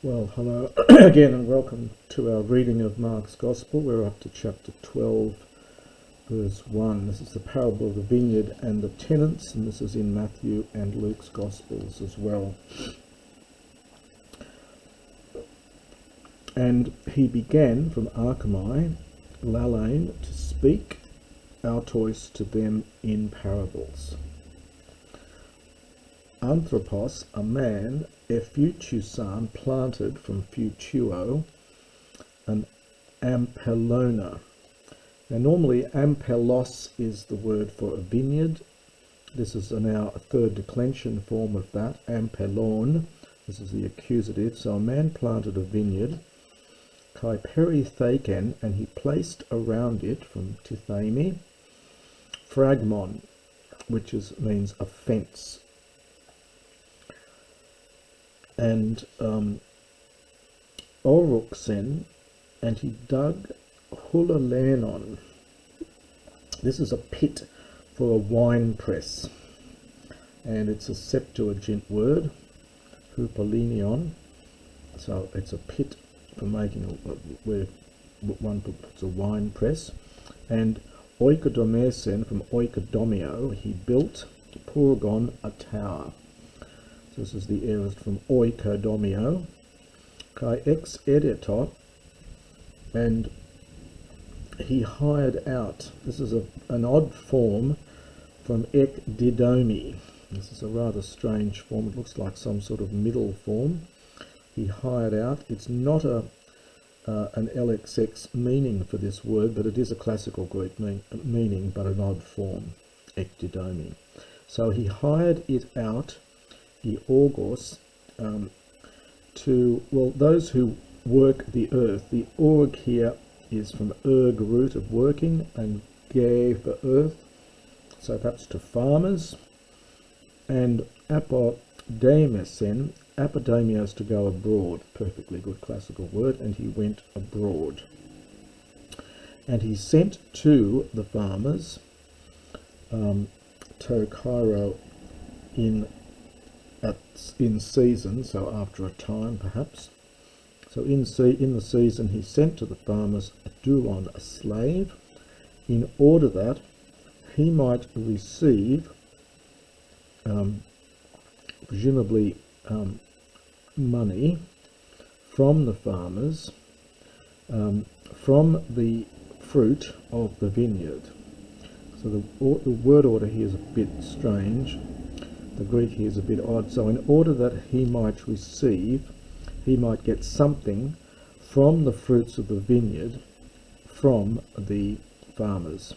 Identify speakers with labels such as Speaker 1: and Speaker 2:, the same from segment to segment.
Speaker 1: Well, hello again and welcome to our reading of Mark's Gospel. We're up to chapter 12, verse 1. This is the parable of the vineyard and the tenants, and this is in Matthew and Luke's Gospels as well. And he began from Archami, Lalain, to speak autois to them in parables. Anthropos, a man, effutusan, planted from futuo, an ampelona. Now normally ampelos is the word for a vineyard. This is now a third declension form of that, ampelon. This is the accusative. So a man planted a vineyard, kai perithaken, and he placed around it, from tithemi, phragmon, which means a fence. And Oruxen, and he dug hulalenon. This is a pit for a wine press, and it's a Septuagint word, hupalinion. So it's a pit for making where one puts a wine press. And oikodomesen, from oikodomio, he built purgon, a tower. So this is the aorist from oikodomio. Kai ex editor, and he hired out. This is an odd form from ek didomi. This is a rather strange form. It looks like some sort of middle form. He hired out. It's not an LXX meaning for this word, but it is a classical Greek meaning, but an odd form, ek didomi. So he hired it out, the orgos, to, well, those who work the earth. The org here is from erg, root of working, and ge for earth, so perhaps to farmers. And apodamesen, apodamios, to go abroad, perfectly good classical word, and he went abroad. And he sent to the farmers, to Cairo, in season, so after a time perhaps. So in the season he sent to the farmers a dulon, a slave, in order that he might receive, presumably money from the farmers, from the fruit of the vineyard. So the word order here is a bit strange. The Greek here is a bit odd. So in order that he might receive, he might get something from the fruits of the vineyard from the farmers.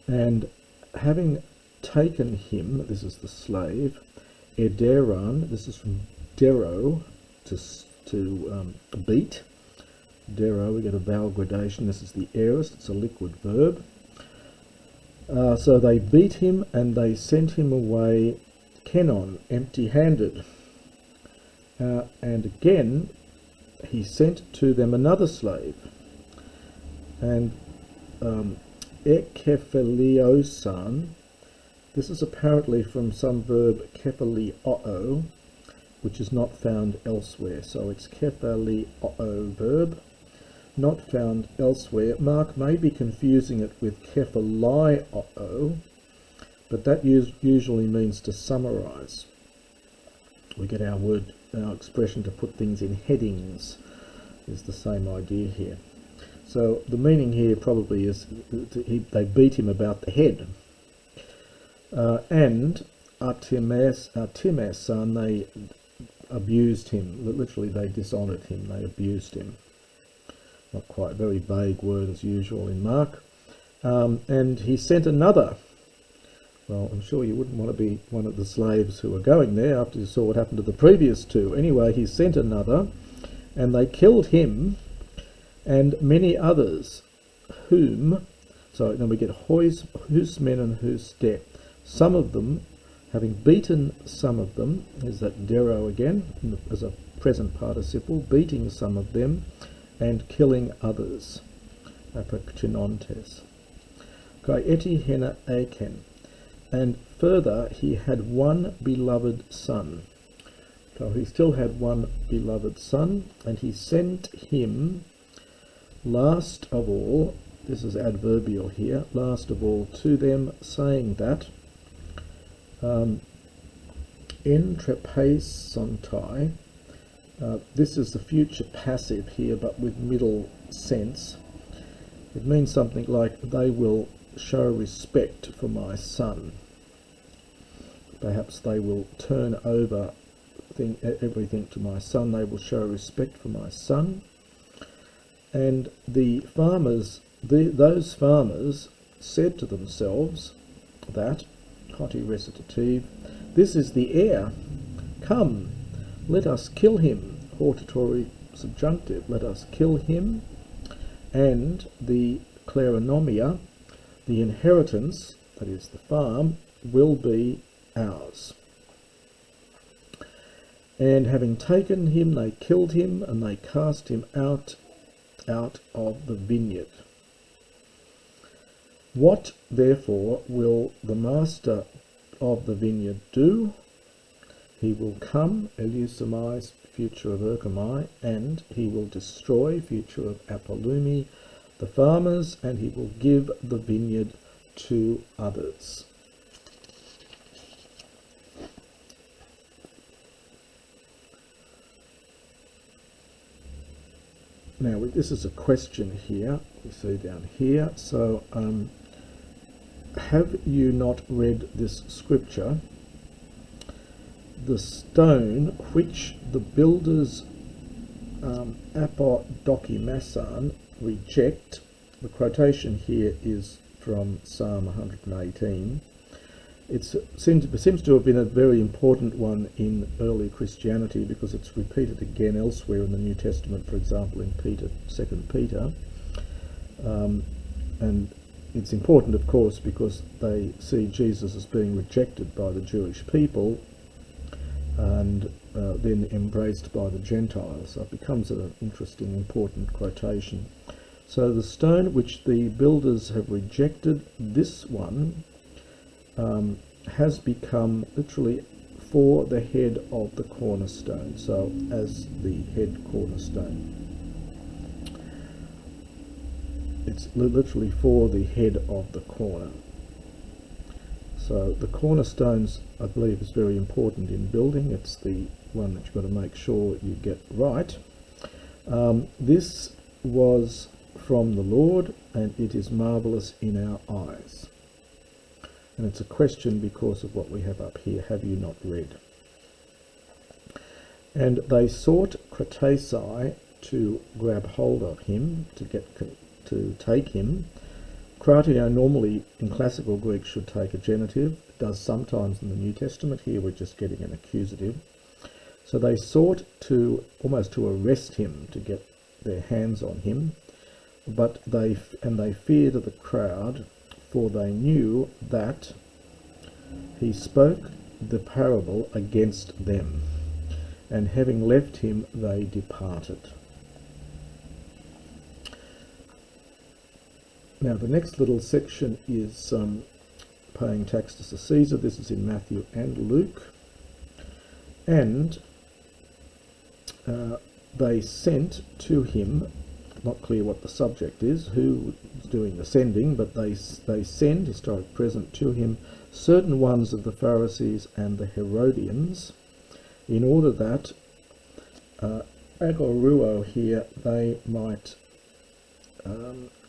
Speaker 1: And having taken him, this is the slave, ederan, this is from dero, to beat. Dero, we get a vowel gradation. This is the aorist, it's a liquid verb. So they beat him and they sent him away, kenon, empty-handed. And again, he sent to them another slave. And ekepheliosan, this is apparently from some verb kephelioo, which is not found elsewhere. So it's kephelioo verb, not found elsewhere. Mark may be confusing it with kephalioo, but that usually means to summarize. We get our expression to put things in headings, is the same idea here. So the meaning here probably is they beat him about the head. And Artemesan, they abused him. Literally, they dishonoured him, they abused him. Not quite, very vague word as usual in Mark. And he sent another. Well, I'm sure you wouldn't want to be one of the slaves who were going there after you saw what happened to the previous two. Anyway, he sent another, and they killed him and many others, whom, so then we get whose men and whose step. Some of them, having beaten some of them, is that dero again, as a present participle, beating some of them, and killing others, apoktinontes. Kai eti hena aken, and further he had one beloved son, So he still had one beloved son, and he sent him last of all, this is adverbial here, last of all to them, saying that en trepaisontai, this is the future passive here, but with middle sense. It means something like, they will show respect for my son. Perhaps they will turn over everything to my son. They will show respect for my son. And the farmers, those farmers said to themselves that, hoti recitative, this is the heir. Come, let us kill him. Hortatory subjunctive, let us kill him. And the kleronomia, the inheritance, that is the farm, will be ours. And having taken him, they killed him, and they cast him out of the vineyard. What, therefore, will the master of the vineyard do? He will come, Eleusamai, future of Urkamai, and he will destroy, future of Apollumi, the farmers, and he will give the vineyard to others. Now, this is a question here, we see down here. So, have you not read this scripture? The stone which the builders apodokimasan reject, the quotation here is from Psalm 118. It seems to have been a very important one in early Christianity because it's repeated again elsewhere in the New Testament, for example in 2 Peter. And it's important, of course, because they see Jesus as being rejected by the Jewish people and then embraced by the Gentiles. So it becomes an interesting, important quotation. So the stone which the builders have rejected, this one has become literally for the head of the cornerstone, so as the head cornerstone. It's literally for the head of the corner. So the cornerstones, I believe, is very important in building. It's the one that you've got to make sure you get right. This was from the Lord, and it is marvellous in our eyes. And it's a question because of what we have up here. Have you not read? And they sought Kratesai to grab hold of him, to take him. Kratio normally in classical Greek should take a genitive. It does sometimes in the New Testament. Here we're just getting an accusative. So they sought to almost to arrest him, to get their hands on him, but they feared the crowd, for they knew that he spoke the parable against them, and having left him, they departed. Now the next little section is paying taxes to Caesar. This is in Matthew and Luke. And they sent to him, not clear what the subject is, who is doing the sending, but they send, historic present, to him certain ones of the Pharisees and the Herodians, in order that agoruo here, they might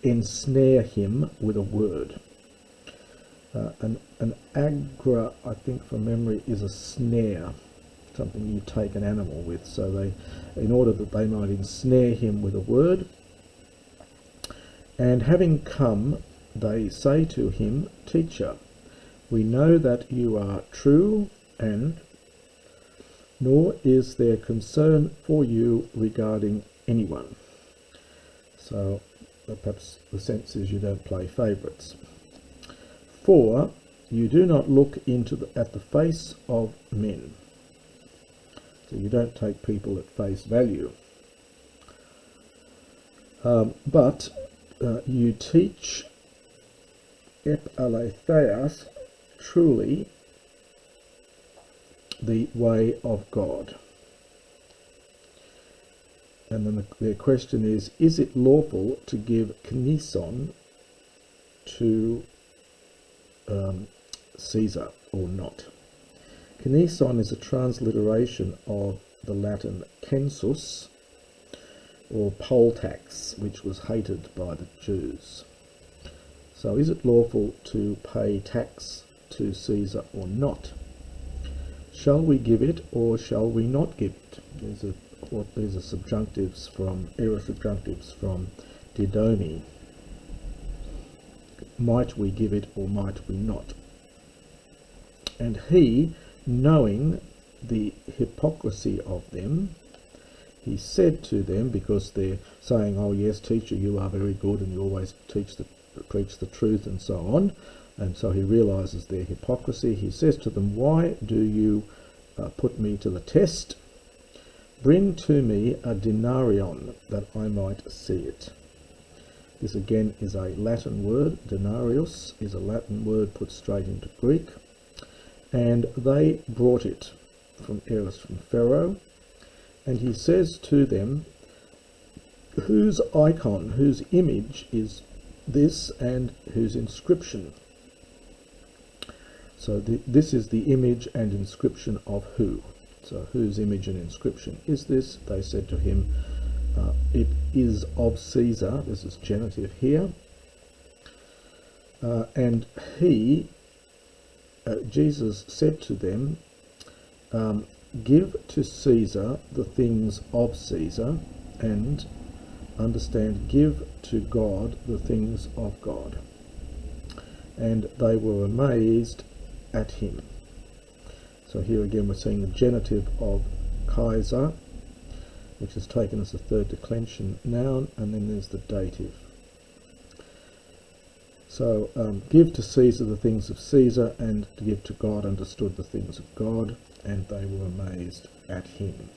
Speaker 1: ensnare him with a word. An agra, I think from memory, is a snare, something you take an animal with. So they, in order that they might ensnare him with a word. And having come, they say to him, Teacher, we know that you are true, and nor is there concern for you regarding anyone. So perhaps the sense is you don't play favourites. For you do not look at the face of men. So you don't take people at face value. But you teach ep aletheas truly the way of God. and then their question is it lawful to give knison to Caesar or not? Knison is a transliteration of the Latin census, or poll tax, which was hated by the Jews. So is it lawful to pay tax to Caesar or not? Shall we give it or shall we not give it? These are subjunctives from, era subjunctives from Didomi. Might we give it or might we not? And he, knowing the hypocrisy of them, he said to them, because they're saying, oh yes, teacher, you are very good and you always preach the truth and so on, and so he realizes their hypocrisy. He says to them, why do you put me to the test? Bring to me a denarion, that I might see it. This again is a Latin word. Denarius is a Latin word put straight into Greek. And they brought it from Pharaoh. And he says to them, whose icon, whose image is this, and whose inscription? So this is the image and inscription of who? So whose image and inscription is this? They said to him, it is of Caesar. This is genitive here. And he, Jesus said to them, give to Caesar the things of Caesar, and understand, give to God the things of God. And they were amazed at him. So here again we're seeing the genitive of Kaiser, which is taken as a third declension noun, and then there's the dative. So give to Caesar the things of Caesar, and to give to God understood the things of God, and they were amazed at him.